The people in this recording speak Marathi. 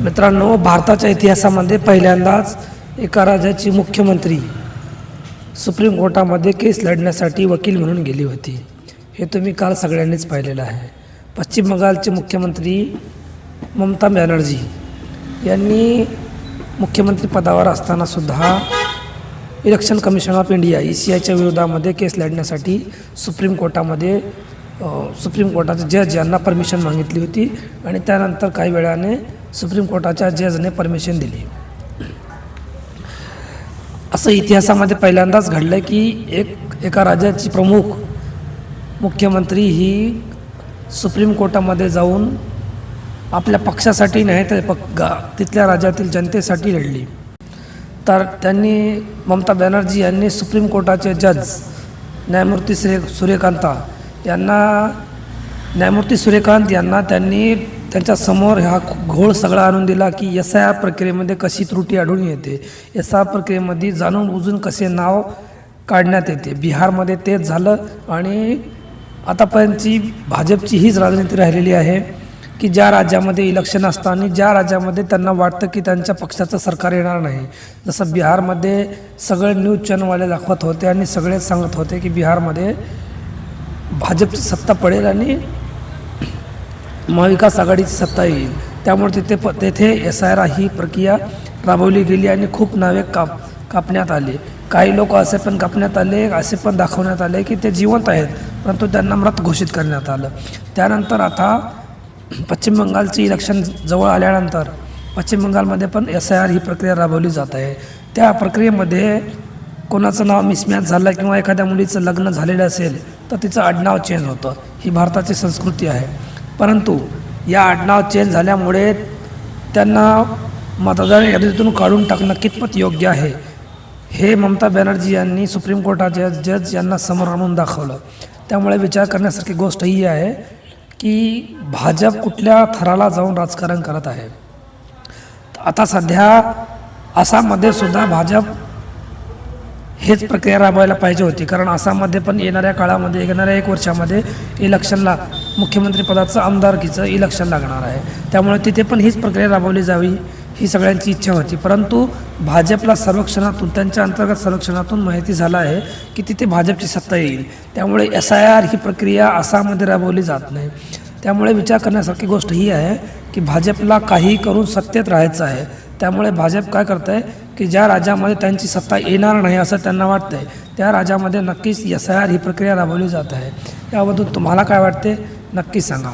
मित्रांनो, भारताच्या इतिहासामध्ये पहिल्यांदाच एका राज्याची मुख्यमंत्री सुप्रीम कोर्टामध्ये केस लढण्यासाठी वकील म्हणून गेली होती. हे तुम्ही काल सगळ्यांनीच पाहिलेलं आहे. पश्चिम बंगालचे मुख्यमंत्री ममता बॅनर्जी यांनी मुख्यमंत्री पदावर असतानासुद्धा इलेक्शन कमिशन ऑफ इंडिया ECIच्या विरोधामध्ये केस लढण्यासाठी सुप्रीम कोर्टाचे जज यांना परमिशन मागितली होती आणि त्यानंतर काही वेळाने सुप्रीम कोर्टाच्या जजने परमिशन दिली. असं इतिहासामध्ये पहिल्यांदाच घडलं की एका राज्याची प्रमुख मुख्यमंत्री ही सुप्रीम कोर्टामध्ये जाऊन आपल्या पक्षासाठी नाही तर तिथल्या राज्यातील जनतेसाठी लढली. तर त्यांनी ममता बॅनर्जी यांनी सुप्रीम कोर्टाचे जज न्यायमूर्ती सूर्यकांत यांना त्यांनी त्यांच्यासमोर हा घोळ सगळा आणून दिला की SIR प्रक्रियेमध्ये कशी त्रुटी आढळून येते, SIR प्रक्रियेमध्ये जाणून बुजून कसे नाव काढण्यात येते. बिहारमध्ये तेच झालं आणि आतापर्यंतची भाजपची हीच राजनीती राहिलेली आहे की ज्या राज्यामध्ये इलेक्शन असताना ज्या राज्यामध्ये त्यांना वाटतं की त्यांच्या पक्षाचं सरकार येणार नाही, जसं बिहारमध्ये सगळे न्यूज चॅनलवाले दाखवत होते आणि सगळेच सांगत होते की बिहारमध्ये भाजपची सत्ता पडेल आणि महाविकास आघाडीची सत्ता येईल. त्यामुळे तेथे SIR ही प्रक्रिया राबवली गेली आणि खूप नावे कापण्यात आले. काही लोक असे पण कापण्यात आले, असे पण दाखवण्यात आले की ते जिवंत आहेत, परंतु त्यांना मृत घोषित करण्यात आलं. त्यानंतर आता पश्चिम बंगालचे इलेक्शन जवळ आल्यानंतर पश्चिम बंगालमध्ये पण SIR ही प्रक्रिया राबवली जात आहे. त्या प्रक्रियेमध्ये कोणाचं नाव मिसमॅच झालं किंवा एखाद्या मुलीचं लग्न झालेलं असेल तर तिचं आडनाव चेंज होतं. ही भारताची संस्कृती आहे. परंतु या आडनाव चेंज झाल्यामुळे त्यांना मतदार यादीतून काढून टाकणं कितपत योग्य आहे हे ममता बॅनर्जी यांनी सुप्रीम कोर्टाच्या जज यांना समोर आणून दाखवलं. त्यामुळे विचार करण्यासारखी गोष्ट ही आहे की भाजप कुठल्या थराला जाऊन राजकारण करत आहे. आता सध्या आसाममध्ये सुद्धा भाजप हेच प्रक्रिया राबवायला पाहिजे होती, कारण आसाममध्ये पण येणाऱ्या काळामध्ये येणाऱ्या 1 वर्षामध्ये इलेक्शनला मुख्यमंत्रीपदाचं आमदारकीचं इलेक्शन लागणार आहे. त्यामुळे तिथे पण हीच प्रक्रिया राबवली जावी ही सगळ्यांची इच्छा होती. परंतु भाजपला सर्वेक्षणातून त्यांच्या अंतर्गत सर्वेक्षणातून माहिती झालं आहे की तिथे भाजपची सत्ता येईल. त्यामुळे SIR ही प्रक्रिया आसाममध्ये राबवली जात नाही. त्यामुळे विचार करण्यासारखी गोष्ट ही आहे की भाजपला काही करून सत्तेत राहायचं आहे. त्यामुळे भाजप काय करतं आहे की ज्या राज्यामध्ये त्यांची सत्ता येणार नाही असं त्यांना वाटतं आहे त्या राज्यामध्ये नक्कीच SIR ही प्रक्रिया राबवली जात आहे. याबद्दल तुम्हाला काय वाटते नक्की सांगा.